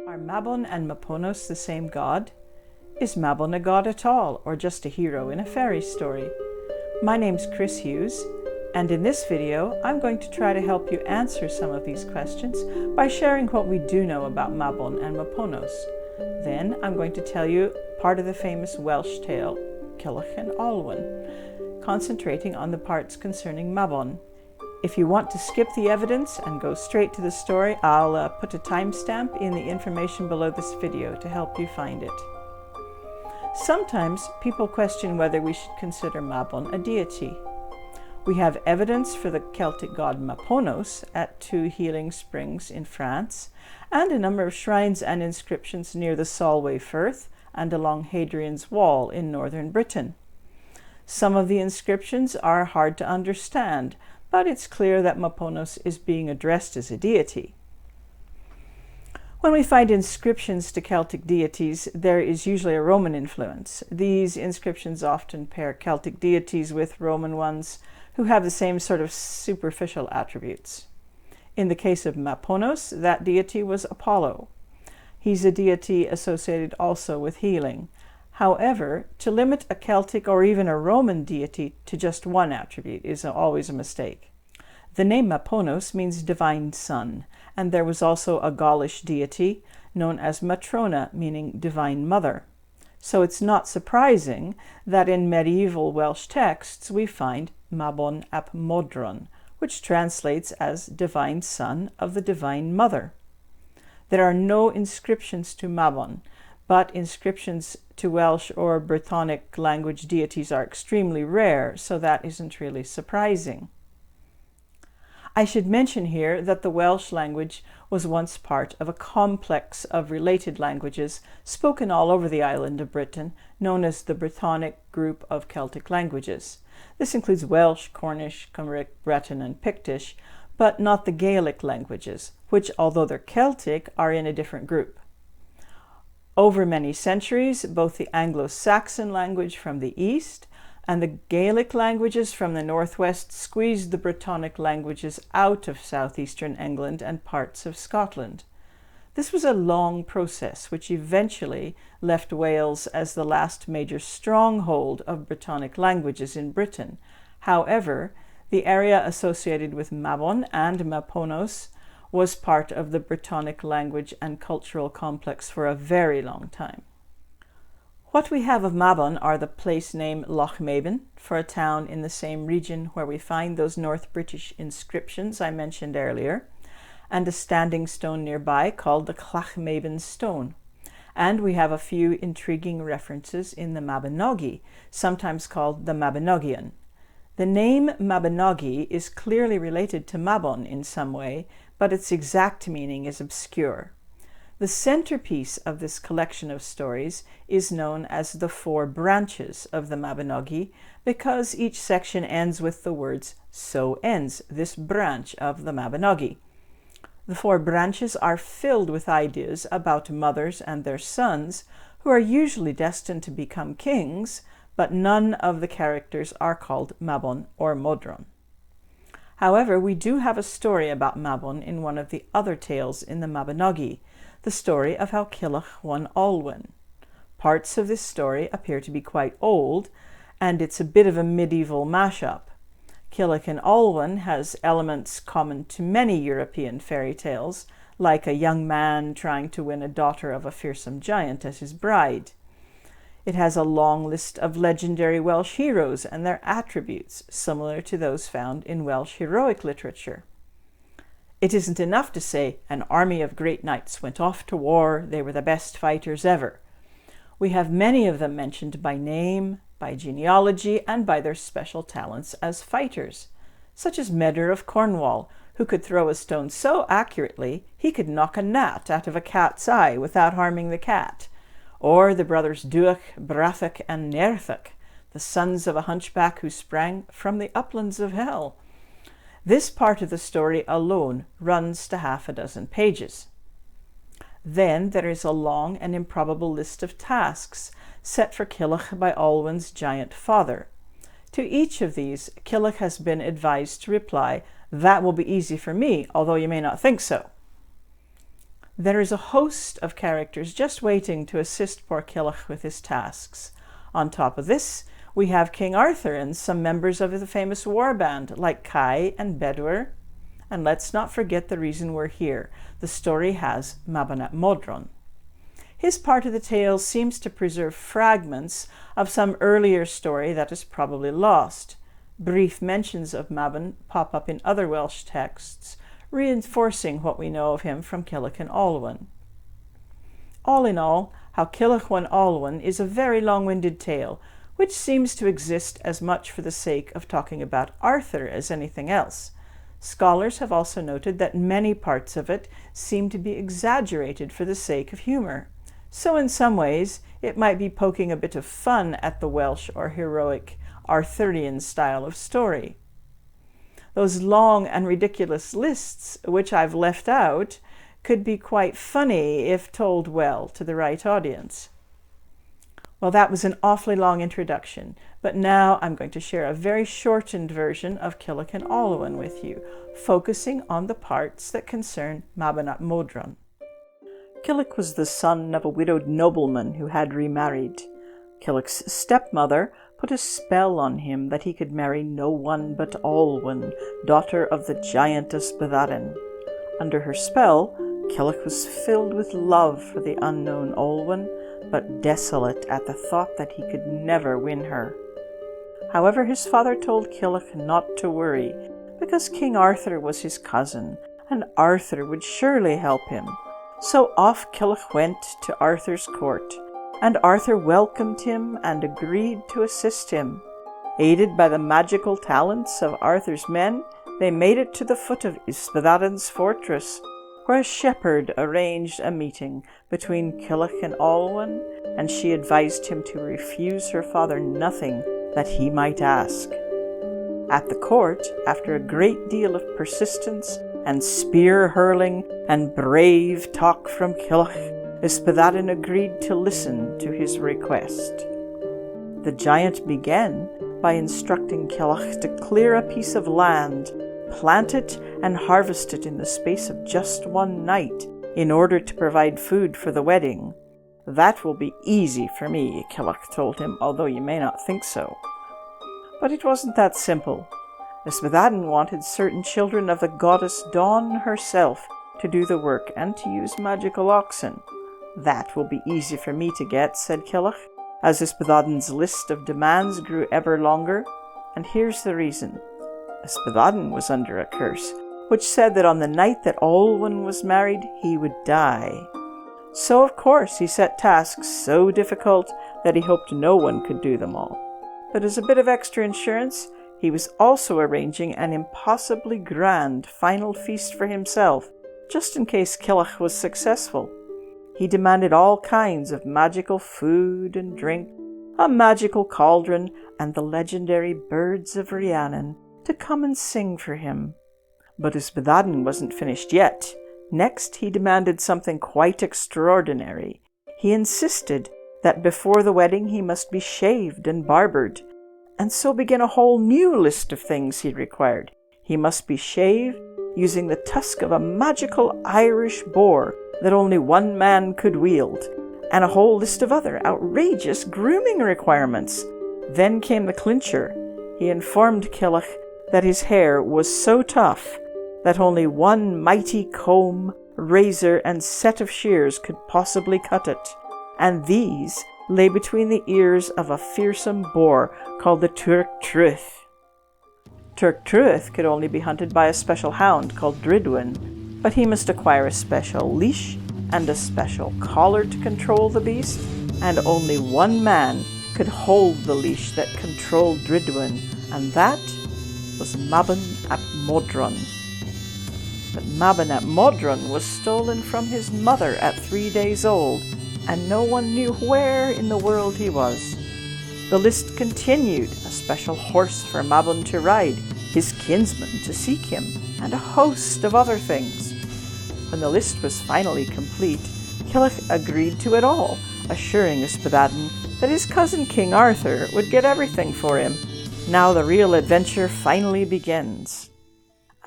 Are Mabon and Maponos the same god? Is Mabon a god at all, or just a hero in a fairy story? My name's Chris Hughes, and in this video I'm going to try to help you answer some of these questions by sharing what we do know about Mabon and Maponos. Then I'm going to tell you part of the famous Welsh tale, Culhwch and Olwen, concentrating on the parts concerning Mabon. If you want to skip the evidence and go straight to the story, I'll put a timestamp in the information below this video to help you find it. Sometimes people question whether we should consider Mabon a deity. We have evidence for the Celtic god Maponos at 2 healing springs in France, and a number of shrines and inscriptions near the Solway Firth and along Hadrian's Wall in northern Britain. Some of the inscriptions are hard to understand, but it's clear that Maponos is being addressed as a deity. When we find inscriptions to Celtic deities, there is usually a Roman influence. These inscriptions often pair Celtic deities with Roman ones who have the same sort of superficial attributes. In the case of Maponos, that deity was Apollo. He's a deity associated also with healing. However, to limit a Celtic or even a Roman deity to just one attribute is always a mistake. The name Maponos means divine son, and there was also a Gaulish deity known as Matrona, meaning divine mother. So it's not surprising that in medieval Welsh texts we find Mabon ap Modron, which translates as divine son of the divine mother. There are no inscriptions to Mabon, but inscriptions to Welsh or Brittonic language deities are extremely rare, so that isn't really surprising. I should mention here that the Welsh language was once part of a complex of related languages spoken all over the island of Britain, known as the Brittonic group of Celtic languages. This includes Welsh, Cornish, Cymric, Breton, and Pictish, but not the Gaelic languages, which, although they're Celtic, are in a different group. Over many centuries, both the Anglo-Saxon language from the east and the Gaelic languages from the northwest squeezed the Brittonic languages out of southeastern England and parts of Scotland. This was a long process which eventually left Wales as the last major stronghold of Brittonic languages in Britain. However, the area associated with Mabon and Maponos was part of the Brittonic language and cultural complex for a very long time. What we have of Mabon are the place name Loch Mabon for a town in the same region where we find those North British inscriptions I mentioned earlier, and a standing stone nearby called the Culhwch stone. And we have a few intriguing references in the Mabinogi, sometimes called the Mabinogian. The name Mabinogi is clearly related to Mabon in some way, but its exact meaning is obscure. The centerpiece of this collection of stories is known as the 4 branches of the Mabinogi because each section ends with the words, "So ends this branch of the Mabinogi." The 4 branches are filled with ideas about mothers and their sons who are usually destined to become kings, but none of the characters are called Mabon or Modron. However, we do have a story about Mabon in one of the other tales in the Mabinogi, the story of how Culhwch won Olwen. Parts of this story appear to be quite old, and it's a bit of a medieval mashup. Culhwch and Olwen has elements common to many European fairy tales, like a young man trying to win a daughter of a fearsome giant as his bride. It has a long list of legendary Welsh heroes and their attributes, similar to those found in Welsh heroic literature. It isn't enough to say, an army of great knights went off to war, they were the best fighters ever. We have many of them mentioned by name, by genealogy, and by their special talents as fighters, such as Medr of Cornwall, who could throw a stone so accurately he could knock a gnat out of a cat's eye without harming the cat, or the brothers Duach, Brathach, and Nerthach, the sons of a hunchback who sprang from the uplands of hell. This part of the story alone runs to 6 pages. Then there is a long and improbable list of tasks set for Culhwch by Olwen's giant father. To each of these, Culhwch has been advised to reply, "That will be easy for me, although you may not think so." There is a host of characters just waiting to assist poor Culhwch with his tasks. On top of this, we have King Arthur and some members of the famous war band like Kai and Bedwyr. And let's not forget the reason we're here. The story has Mabon ap Modron. His part of the tale seems to preserve fragments of some earlier story that is probably lost. Brief mentions of Mabon pop up in other Welsh texts, reinforcing what we know of him from Culhwch and Olwen. All in all, how Culhwch and Olwen is a very long-winded tale, which seems to exist as much for the sake of talking about Arthur as anything else. Scholars have also noted that many parts of it seem to be exaggerated for the sake of humor. So in some ways, it might be poking a bit of fun at the Welsh or heroic Arthurian style of story. Those long and ridiculous lists, which I've left out, could be quite funny if told well to the right audience. Well, that was an awfully long introduction, but now I'm going to share a very shortened version of Culhwch and Olwen with you, focusing on the parts that concern Mabon ap Modron. Culhwch was the son of a widowed nobleman who had remarried. Culhwch's stepmother put a spell on him that he could marry no one but Olwen, daughter of the giantess Ysbyddaden. Under her spell, Culhwch was filled with love for the unknown Olwen, but desolate at the thought that he could never win her. However, his father told Culhwch not to worry, because King Arthur was his cousin, and Arthur would surely help him. So off Culhwch went to Arthur's court, and Arthur welcomed him and agreed to assist him. Aided by the magical talents of Arthur's men, they made it to the foot of Ysbyddaden's fortress, where a shepherd arranged a meeting between Culhwch and Olwen, and she advised him to refuse her father nothing that he might ask. At the court, after a great deal of persistence and spear-hurling and brave talk from Culhwch, Ysbyddaden agreed to listen to his request. The giant began by instructing Culhwch to clear a piece of land, plant it and harvest it in the space of just one night in order to provide food for the wedding. "That will be easy for me," Culhwch told him, although you may not think so. But it wasn't that simple. Ysbyddaden wanted certain children of the goddess Dawn herself to do the work and to use magical oxen. "That will be easy for me to get," said Culhwch, as Ysbyddaden's list of demands grew ever longer. And here's the reason. Ysbyddaden was under a curse, which said that on the night that Olwen was married, he would die. So of course he set tasks so difficult that he hoped no one could do them all. But as a bit of extra insurance, he was also arranging an impossibly grand final feast for himself, just in case Culhwch was successful. He demanded all kinds of magical food and drink, a magical cauldron, and the legendary birds of Rhiannon to come and sing for him. But Ysbyddaden wasn't finished yet. Next, he demanded something quite extraordinary. He insisted that before the wedding he must be shaved and barbered, and so began a whole new list of things he required. He must be shaved using the tusk of a magical Irish boar that only one man could wield, and a whole list of other outrageous grooming requirements. Then came the clincher. He informed Culhwch that his hair was so tough that only one mighty comb, razor, and set of shears could possibly cut it, and these lay between the ears of a fearsome boar called the Turk-Truith. Turk-Truith could only be hunted by a special hound called Dridwin, but he must acquire a special leash and a special collar to control the beast, and only one man could hold the leash that controlled Dridwin, and that was Mabon ap Modron. But Mabon ap Modron was stolen from his mother at 3 days old, and no one knew where in the world he was. The list continued: a special horse for Mabon to ride, his kinsman to seek him, and a host of other things. When the list was finally complete, Culhwch agreed to it all, assuring Ysbyddaden that his cousin King Arthur would get everything for him. Now the real adventure finally begins.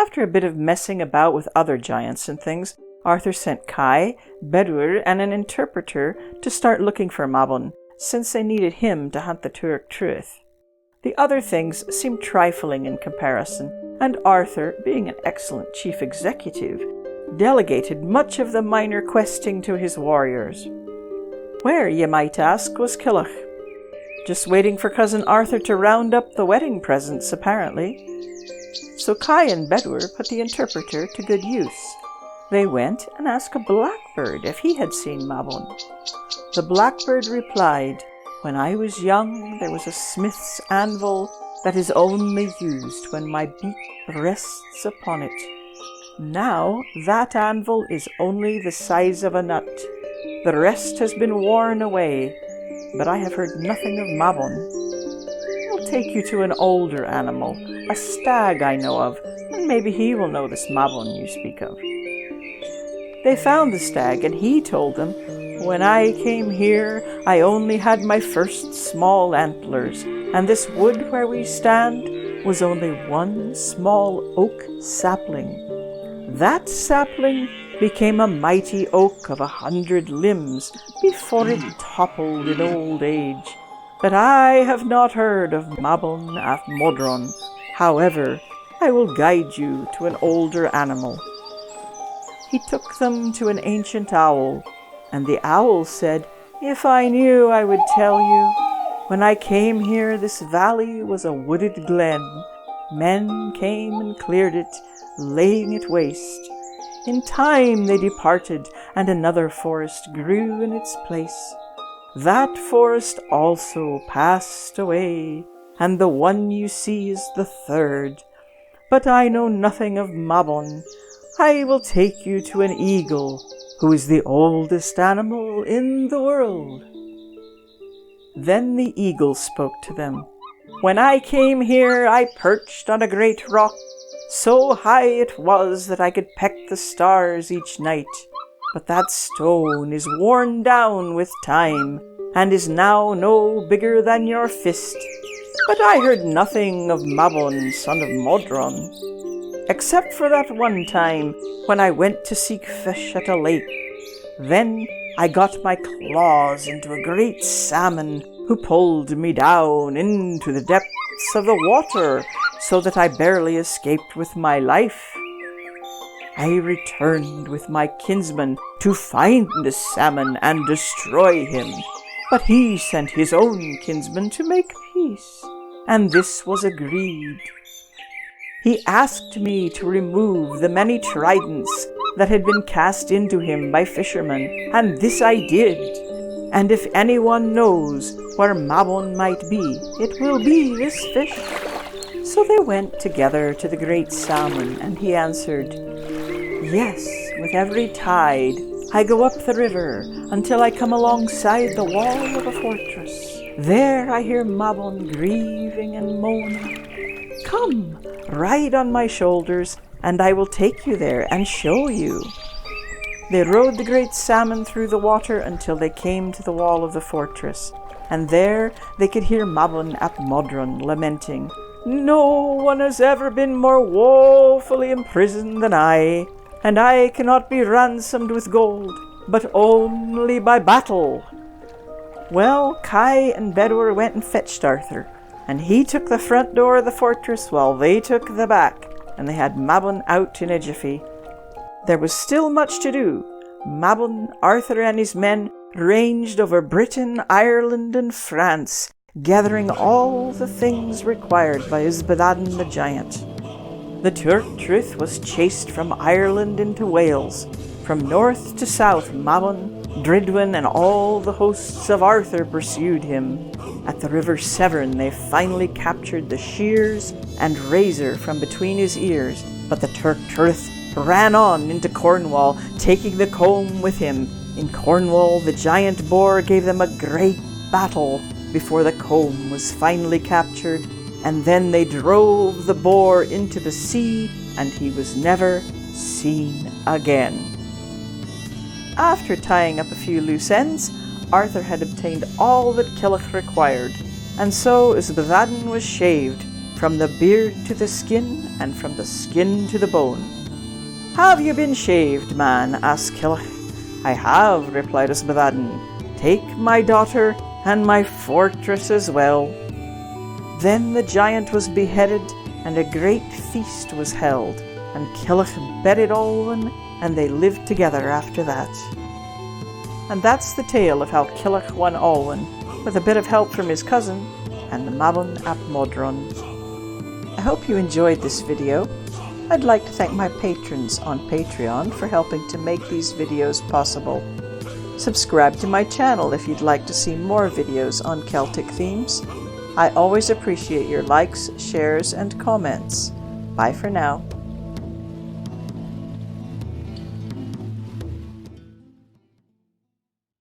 After a bit of messing about with other giants and things, Arthur sent Kai, Bedwyr, and an interpreter to start looking for Mabon, since they needed him to hunt the Tuairc Truith. The other things seemed trifling in comparison, and Arthur, being an excellent chief executive, delegated much of the minor questing to his warriors. Where, ye might ask, was Culhwch? Just waiting for cousin Arthur to round up the wedding presents, apparently. So Kai and Bedwyr put the interpreter to good use. They went and asked a blackbird if he had seen Mabon. The blackbird replied, "When I was young, there was a smith's anvil that is only used when my beak rests upon it. Now that anvil is only the size of a nut. The rest has been worn away, but I have heard nothing of Mabon. I'll take you to an older animal, a stag I know of, and maybe he will know this Mabon you speak of." They found the stag, and he told them, "When I came here, I only had my first small antlers, and this wood where we stand was only one small oak sapling. That sapling became a mighty oak of 100 limbs before it toppled in old age. But I have not heard of Mabon ap Modron. However, I will guide you to an older animal." He took them to an ancient owl, and the owl said, "If I knew, I would tell you. When I came here, this valley was a wooded glen. Men came and cleared it, laying it waste. In time they departed, and another forest grew in its place. That forest also passed away, and the one you see is the third. But I know nothing of Mabon. I will take you to an eagle, who is the oldest animal in the world." Then the eagle spoke to them. "When I came here, I perched on a great rock. So high it was that I could peck the stars each night. But that stone is worn down with time, and is now no bigger than your fist. But I heard nothing of Mabon, son of Modron, except for that one time when I went to seek fish at a lake. Then I got my claws into a great salmon who pulled me down into the depths of the water so that I barely escaped with my life. I returned with my kinsman to find the salmon and destroy him, but he sent his own kinsman to make peace, and this was agreed. He asked me to remove the many tridents that had been cast into him by fishermen, and this I did. And if anyone knows where Mabon might be, it will be this fish." So they went together to the great salmon, and he answered, "Yes, with every tide I go up the river until I come alongside the wall of a fortress. There I hear Mabon grieving and moaning. Come, ride on my shoulders, and I will take you there and show you." They rode the great salmon through the water until they came to the wall of the fortress, and there they could hear Mabon ap Modron lamenting, "No one has ever been more woefully imprisoned than I, and I cannot be ransomed with gold, but only by battle." Well, Kai and Bedwyr went and fetched Arthur, and he took the front door of the fortress while they took the back, and they had Mabon out in a jiffy. There was still much to do. Mabon, Arthur, and his men ranged over Britain, Ireland, and France, gathering all the things required by Ysbyddaden the giant. The Tuairc Truith was chased from Ireland into Wales. From north to south, Mabon, Dridwin, and all the hosts of Arthur pursued him. At the river Severn they finally captured the shears and razor from between his ears, but the Tuairc Truith ran on into Cornwall, taking the comb with him. In Cornwall the giant boar gave them a great battle before the comb was finally captured, and then they drove the boar into the sea, and he was never seen again. After tying up a few loose ends, Arthur had obtained all that Culhwch required, and so Ysbyddaden was shaved, from the beard to the skin, and from the skin to the bone. "Have you been shaved, man?" asked Culhwch. "I have," replied Mabon. "Take my daughter and my fortress as well." Then the giant was beheaded, and a great feast was held, and Culhwch buried Olwen, and they lived together after that. And that's the tale of how Culhwch won Olwen, with a bit of help from his cousin and the Mabon ap Modron. I hope you enjoyed this video. I'd like to thank my patrons on Patreon for helping to make these videos possible. Subscribe to my channel if you'd like to see more videos on Celtic themes. I always appreciate your likes, shares, and comments. Bye for now.